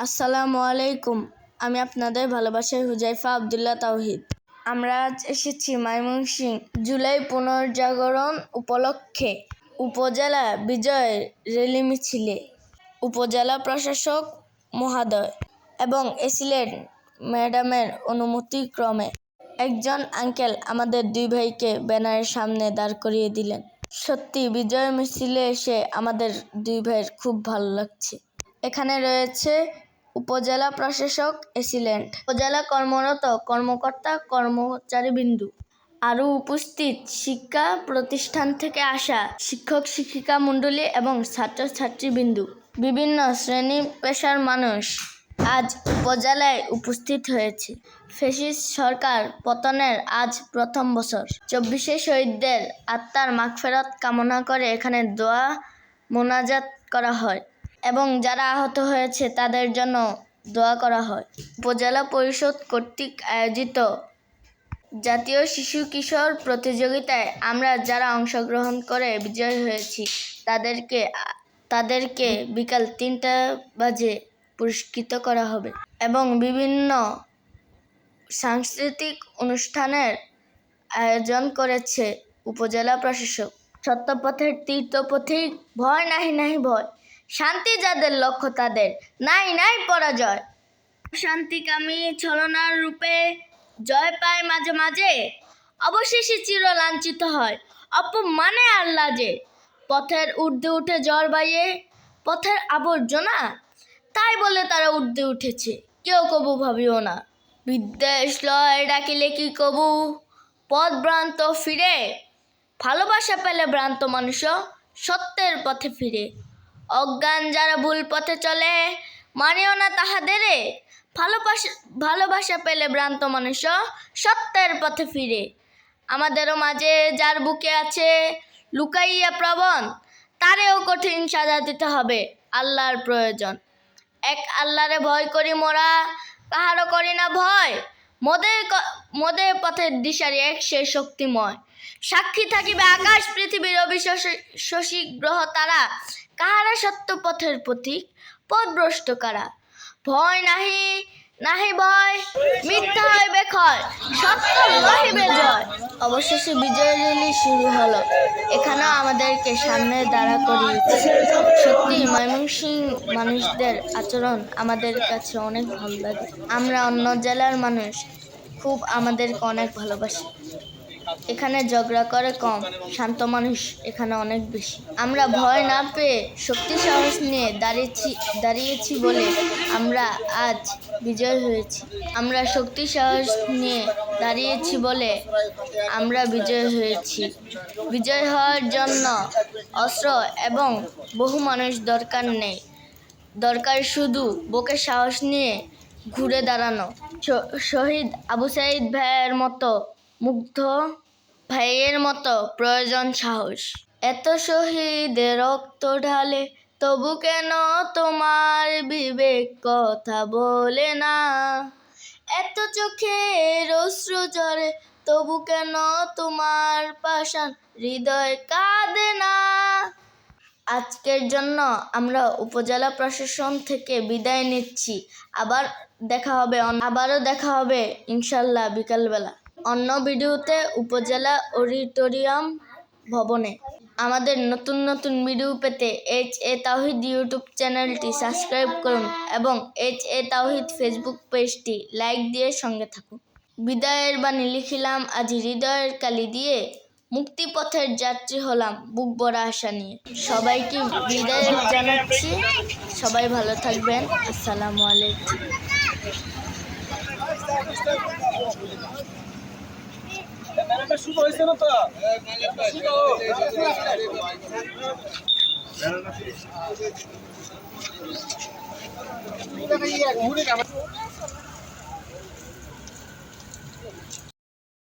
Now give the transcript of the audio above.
আসসালামু আলাইকুম। আমি আপনাদের ভালোবাসার হুজাইফা আব্দুল্লাহ তাওহিদ। আমরা আজ এসেছি ময়মনসিংহ জুলাই পুনর্জাগরণ উপলক্ষে উপজেলা বিজয় র্যালি মিছিলে। উপজেলা প্রশাসক মহোদয় এবং এসিলেন্ট ম্যাডামের অনুমতিক্রমে একজন আঙ্কেল আমাদের দুই ভাইকে ব্যানারের সামনে দাঁড় করিয়ে দিলেন। সত্যি বিজয় মিছিলে এসে আমাদের দুই ভাইয়ের খুব ভালো লাগছে। এখানে রয়েছে উপজেলা প্রশাসক, এসিলেন্ট, উপজেলা কর্মরত কর্মকর্তা কর্মচারীবৃন্দ, আরও উপস্থিত শিক্ষা প্রতিষ্ঠান থেকে আসা শিক্ষক শিক্ষিকা মণ্ডলী এবং ছাত্রছাত্রীবৃন্দ, বিভিন্ন শ্রেণী পেশার মানুষ আজ উপজেলায় উপস্থিত হয়েছে। ফ্যাসিস্ট সরকার পতনের আজ প্রথম বছর। 24 শহীদদের আত্মার মাগফিরাত কামনা করে এখানে দোয়া মোনাজাত করা হয় এবং যারা আহত হয়েছে তাদের জন্য দোয়া করা হয়। উপজেলা পরিষদ কর্তৃক আয়োজিত জাতীয় শিশু কিশোর প্রতিযোগিতায় আমরা যারা অংশগ্রহণ করে বিজয়ী হয়েছি তাদেরকে বিকাল 3টা বাজে পুরস্কৃত করা হবে এবং বিভিন্ন সাংস্কৃতিক অনুষ্ঠানের আয়োজন করেছে উপজেলা প্রশাসক। সত্যপথের তীর্থপথিক, ভয় নাহি নাহি ভয়, শান্তি যাদের লক্ষ্য তাদের নাই নাই পরাজয়। শান্তিকামী ছলনার রূপে জয় পায় মাঝে মাঝে, অবশেষে চির লাঞ্ছিত হয় অপমানে আর লাজে। পথের ঊর্ধ্বে উঠে ঝড় বাইয়ে পথের আবর্জনা, তাই বলে তারা ঊর্ধ্বে উঠেছে কেউ কবু ভাবিও না। বিদ্বেষ লয় ডাকিলে কি কবু পথ ভ্রান্ত ফিরে, ভালোবাসা পেলে ভ্রান্ত মানুষ সত্যের পথে ফিরে। অজ্ঞান যারা ভুল পথে চলে মানিও না তাহাদেরে, ভালোবাসা পেলে ভ্রান্ত মানুষ সত্যের পথে ফিরে। আমাদেরও মাঝে যার বুকে আছে লুকাইয়া প্রবণ, তারেও কঠিন সাজা দিতে হবে আল্লাহর প্রয়োজন। এক আল্লাহরে ভয় করি মোরা, কাহারও করি না ভয়, মোদের পথের দিশারি এক সে শক্তিময়। সাক্ষী থাকিবে আকাশ পৃথিবীর শশী গ্রহ তারা, কাহারা সত্য পথের পথিক পথভ্রষ্ট কারা। ভয় নাহি নাহি ভয়, মিথ্যা হইবে ক্ষয়, সত্য লহিবে জয়। অবশেষে বিজয় র্যালি শুরু হলো। এখানেও আমাদেরকে সামনে দাঁড়া করিয়েছে। সত্যি ময়মনসিংহ মানুষদের আচরণ আমাদের কাছে অনেক ভালো লাগে। আমরা অন্য জেলার মানুষ খুব আমাদেরকে অনেক ভালোবাসি। এখানে ঝগড়া করে কম, শান্ত মানুষ এখানে অনেক বেশি। আমরা ভয় না পেয়ে শক্তি সাহস নিয়ে দাঁড়িয়েছি বলে আমরা আজ বিজয় হয়েছি। আমরা শক্তি সাহস নিয়ে দাঁড়িয়েছি বলে আমরা বিজয় হয়েছি। বিজয় হওয়ার জন্য অস্ত্র এবং বহু মানুষ দরকার নেই, দরকার শুধু বুকে সাহস নিয়ে ঘুরে দাঁড়ানো। শহীদ আবু সাঈদ ভাইয়ের মতো, মুগ্ধ ভাইয়ের মতো প্রয়োজন সাহস। এত শহীদের রক্ত ঢালে তবু কেন তোমার বিবেক কথা বলে না, এত চোখের অশ্রু ঝরে তবু কেন তোমার পাষাণ হৃদয় কাঁদে না। আজকের জন্য আমরা উপজেলা প্রশাসন থেকে বিদায় নিচ্ছি। আবারও দেখা হবে ইনশাল্লাহ বিকালবেলা অন্য ভিডিওতে উপজেলা অডিটোরিয়াম ভবনে। আমাদের নতুন নতুন ভিডিও পেতে HA তাওহিদ ইউটিউব চ্যানেলটি সাবস্ক্রাইব করুন এবং HA তাওহিদ ফেসবুক পেজটি লাইক দিয়ে সঙ্গে থাকুন। বিদায়ের বাণী লিখিলাম আজি হৃদয়ের কালি দিয়ে, মুক্তিপথের যাত্রী হলাম বুক ভরা আশা নিয়ে। সবাইকে বিদায় জানাচ্ছি। সবাই ভালো থাকবেন। আসসালামু আলাইকুম। শুরু হয়েছে না তো